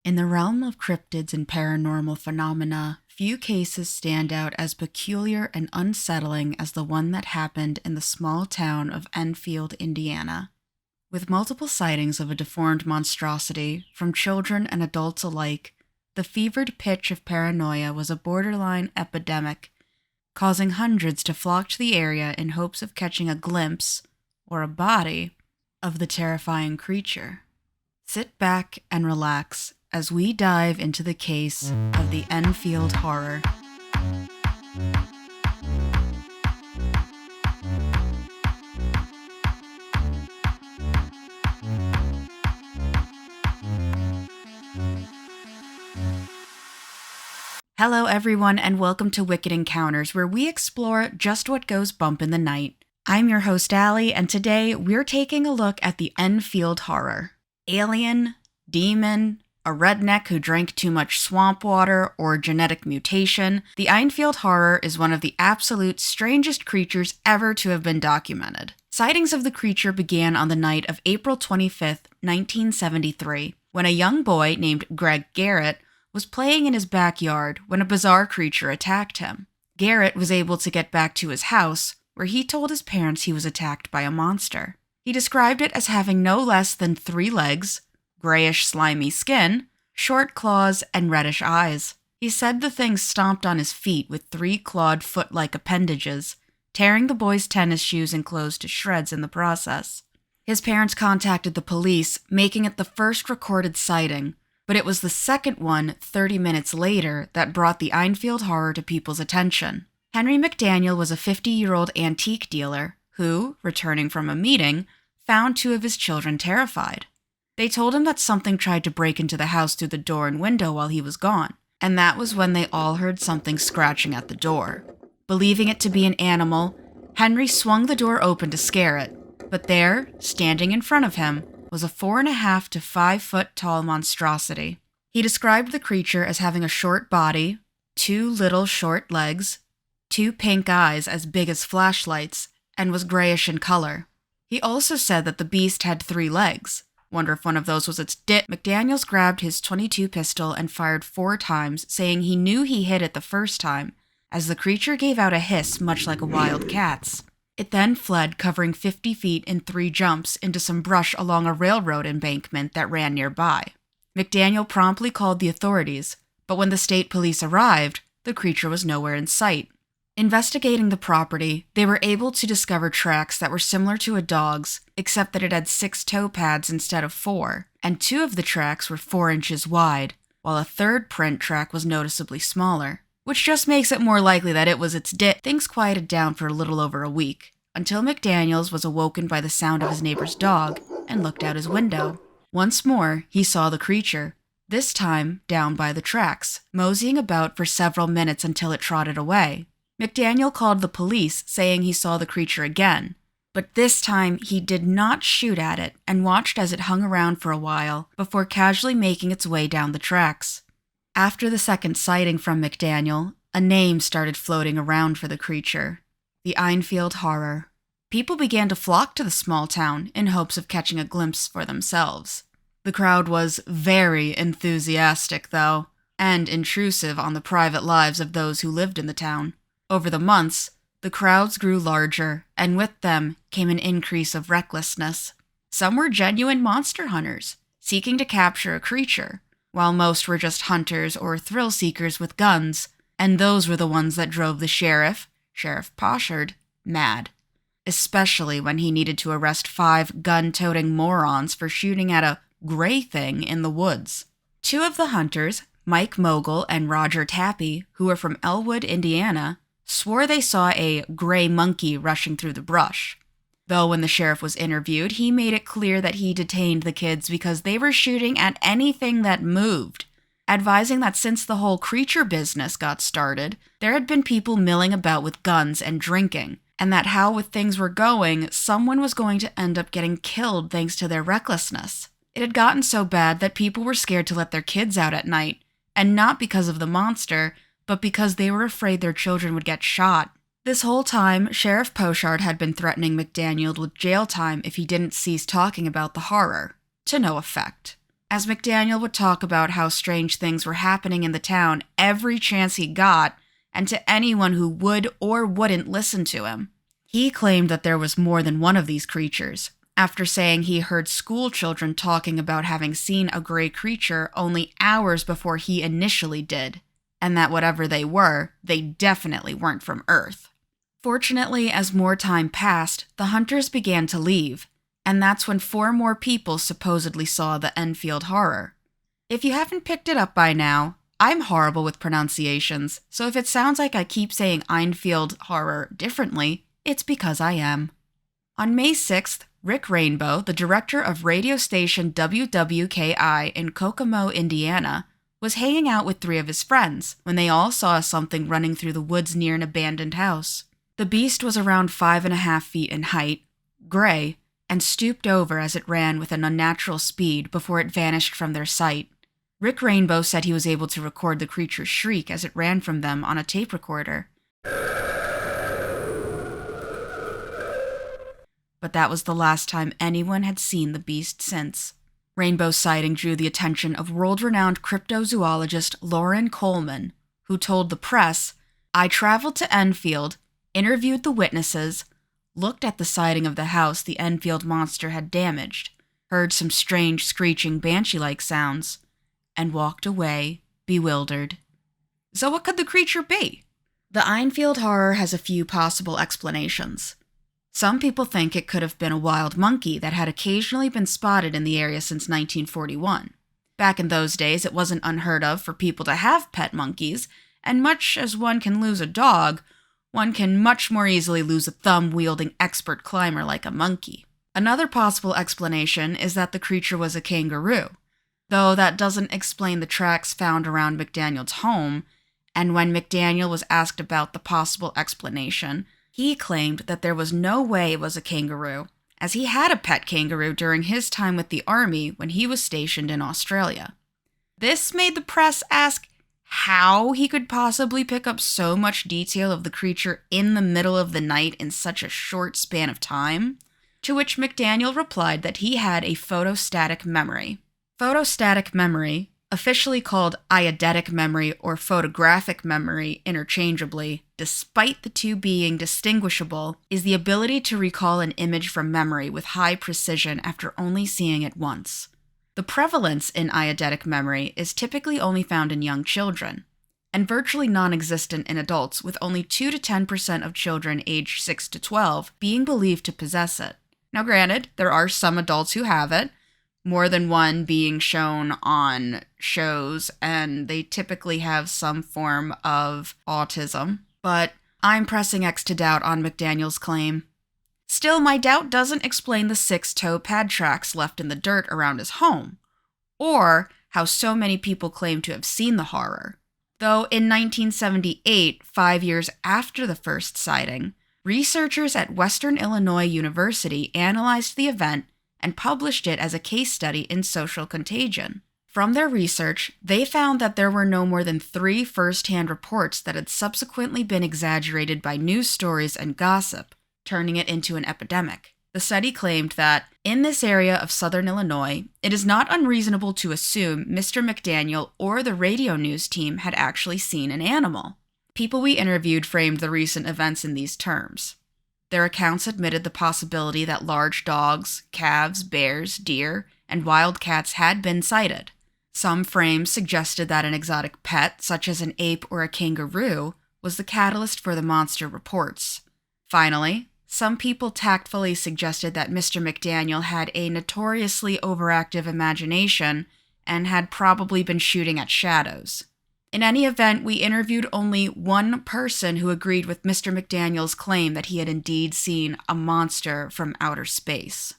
In the realm of cryptids and paranormal phenomena, few cases stand out as peculiar and unsettling as the one that happened in the small town of Enfield, Indiana. With multiple sightings of a deformed monstrosity from children and adults alike, the fevered pitch of paranoia was a borderline epidemic, causing hundreds to flock to the area in hopes of catching a glimpse, or a body, of the terrifying creature. Sit back and relax as we dive into the case of the Enfield Horror. Hello everyone and welcome to Wicked Encounters, where we explore just what goes bump in the night. I'm your host Allie, and today we're taking a look at the Enfield Horror. Alien, demon, a redneck who drank too much swamp water, or genetic mutation, the Enfield Horror is one of the absolute strangest creatures ever to have been documented. Sightings of the creature began on the night of April 25th, 1973, when a young boy named Greg Garrett was playing in his backyard when a bizarre creature attacked him. Garrett was able to get back to his house, where he told his parents he was attacked by a monster. He described it as having no less than 3 legs, grayish slimy skin, short claws, and reddish eyes. He said the thing stomped on his feet with 3 clawed foot-like appendages, tearing the boy's tennis shoes and clothes to shreds in the process. His parents contacted the police, making it the first recorded sighting, but it was the second one 30 minutes later that brought the Enfield Horror to people's attention. Henry McDaniel was a 50-year-old antique dealer who, returning from a meeting, found 2 of his children terrified. They told him that something tried to break into the house through the door and window while he was gone, and that was when they all heard something scratching at the door. Believing it to be an animal, Henry swung the door open to scare it, but there, standing in front of him, was a 4.5 to 5 foot tall monstrosity. He described the creature as having a short body, 2 little short legs, 2 pink eyes as big as flashlights, and was grayish in color. He also said that the beast had 3 legs. Wonder if one of those was its dick. McDaniels grabbed his .22 pistol and fired 4 times, saying he knew he hit it the first time, as the creature gave out a hiss much like a wild cat's. It then fled, covering 50 feet in 3 jumps into some brush along a railroad embankment that ran nearby. McDaniel promptly called the authorities, but when the state police arrived, the creature was nowhere in sight. Investigating the property, they were able to discover tracks that were similar to a dog's, except that it had 6 toe pads instead of 4, and 2 of the tracks were 4 inches wide, while a third print track was noticeably smaller, which just makes it more likely that it was its dick. Things quieted down for a little over a week, until McDaniels was awoken by the sound of his neighbor's dog and looked out his window. Once more, he saw the creature, this time down by the tracks, moseying about for several minutes until it trotted away. McDaniel called the police, saying he saw the creature again, but this time he did not shoot at it and watched as it hung around for a while before casually making its way down the tracks. After the second sighting from McDaniel, a name started floating around for the creature: the Enfield Horror. People began to flock to the small town in hopes of catching a glimpse for themselves. The crowd was very enthusiastic, though, and intrusive on the private lives of those who lived in the town. Over the months, the crowds grew larger, and with them came an increase of recklessness. Some were genuine monster hunters, seeking to capture a creature, while most were just hunters or thrill seekers with guns, and those were the ones that drove the Sheriff Poshard, mad, especially when he needed to arrest 5 gun-toting morons for shooting at a gray thing in the woods. 2 of the hunters, Mike Mogul and Roger Tappy, who were from Elwood, Indiana, swore they saw a gray monkey rushing through the brush. Though when the sheriff was interviewed, he made it clear that he detained the kids because they were shooting at anything that moved, advising that since the whole creature business got started, there had been people milling about with guns and drinking, and that how with things were going, someone was going to end up getting killed thanks to their recklessness. It had gotten so bad that people were scared to let their kids out at night, and not because of the monster, but because they were afraid their children would get shot. This whole time, Sheriff Poshard had been threatening McDaniel with jail time if he didn't cease talking about the horror, to no effect. as McDaniel would talk about how strange things were happening in the town every chance he got, and to anyone who would or wouldn't listen to him. He claimed that there was more than one of these creatures, after saying he heard school children talking about having seen a gray creature only hours before he initially did, and that whatever they were, they definitely weren't from Earth. Fortunately, as more time passed, the hunters began to leave, and that's when 4 more people supposedly saw the Enfield Horror. If you haven't picked it up by now, I'm horrible with pronunciations, so if it sounds like I keep saying Enfield Horror differently, it's because I am. On May 6th, Rick Rainbow, the director of radio station WWKI in Kokomo, Indiana, was hanging out with 3 of his friends when they all saw something running through the woods near an abandoned house. The beast was around 5.5 feet in height, gray, and stooped over as it ran with an unnatural speed before it vanished from their sight. Rick Rainbow said he was able to record the creature's shriek as it ran from them on a tape recorder. But that was the last time anyone had seen the beast since. Rainbow's sighting drew the attention of world-renowned cryptozoologist Lauren Coleman, who told the press, "I traveled to Enfield, interviewed the witnesses, looked at the sighting of the house the Enfield monster had damaged, heard some strange screeching banshee-like sounds, and walked away, bewildered." So what could the creature be? The Enfield Horror has a few possible explanations. Some people think it could have been a wild monkey that had occasionally been spotted in the area since 1941. Back in those days, it wasn't unheard of for people to have pet monkeys, and much as one can lose a dog, one can much more easily lose a thumb-wielding expert climber like a monkey. Another possible explanation is that the creature was a kangaroo, though that doesn't explain the tracks found around McDaniel's home, and when McDaniel was asked about the possible explanation, he claimed that there was no way it was a kangaroo, as he had a pet kangaroo during his time with the army when he was stationed in Australia. This made the press ask how he could possibly pick up so much detail of the creature in the middle of the night in such a short span of time, to which McDaniel replied that he had a photostatic memory. Photostatic memory, officially called eidetic memory or photographic memory interchangeably, despite the two being distinguishable, is the ability to recall an image from memory with high precision after only seeing it once. The prevalence in eidetic memory is typically only found in young children, and virtually non-existent in adults, with only 2 to 10% of children aged 6 to 12 being believed to possess it. Now granted, there are some adults who have it, more than one being shown on shows, and they typically have some form of autism, but I'm pressing X to doubt on McDaniel's claim. Still, my doubt doesn't explain the 6 toe pad tracks left in the dirt around his home, or how so many people claim to have seen the horror. Though in 1978, 5 years after the first sighting, researchers at Western Illinois University analyzed the event and published it as a case study in Social Contagion. From their research, they found that there were no more than 3 first-hand reports that had subsequently been exaggerated by news stories and gossip, turning it into an epidemic. The study claimed that, in this area of southern Illinois, it is not unreasonable to assume Mr. McDaniel or the radio news team had actually seen an animal. People we interviewed framed the recent events in these terms. Their accounts admitted the possibility that large dogs, calves, bears, deer, and wild cats had been sighted. Some frames suggested that an exotic pet, such as an ape or a kangaroo, was the catalyst for the monster reports. Finally, some people tactfully suggested that Mr. McDaniel had a notoriously overactive imagination and had probably been shooting at shadows. In any event, we interviewed only one person who agreed with Mr. McDaniel's claim that he had indeed seen a monster from outer space.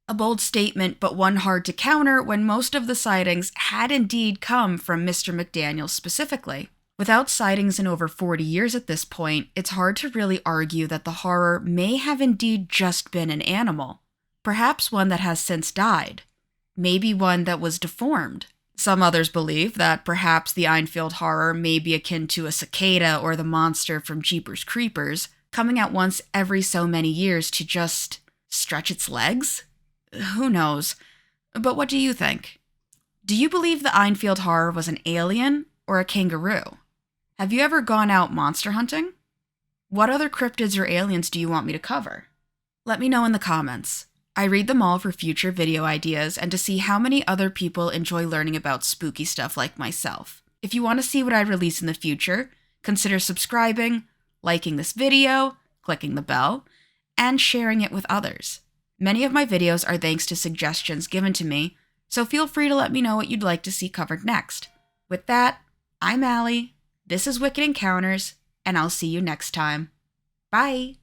A bold statement, but one hard to counter when most of the sightings had indeed come from Mr. McDaniel specifically. Without sightings in over 40 years at this point, it's hard to really argue that the horror may have indeed just been an animal. Perhaps one that has since died. Maybe one that was deformed. Some others believe that perhaps the Enfield Horror may be akin to a cicada or the monster from Jeepers Creepers, coming out once every so many years to just stretch its legs? Who knows? But what do you think? Do you believe the Enfield Horror was an alien or a kangaroo? Have you ever gone out monster hunting? What other cryptids or aliens do you want me to cover? Let me know in the comments. I read them all for future video ideas and to see how many other people enjoy learning about spooky stuff like myself. If you want to see what I release in the future, consider subscribing, liking this video, clicking the bell, and sharing it with others. Many of my videos are thanks to suggestions given to me, so feel free to let me know what you'd like to see covered next. With that, I'm Allie, this is Wicked Encounters, and I'll see you next time. Bye!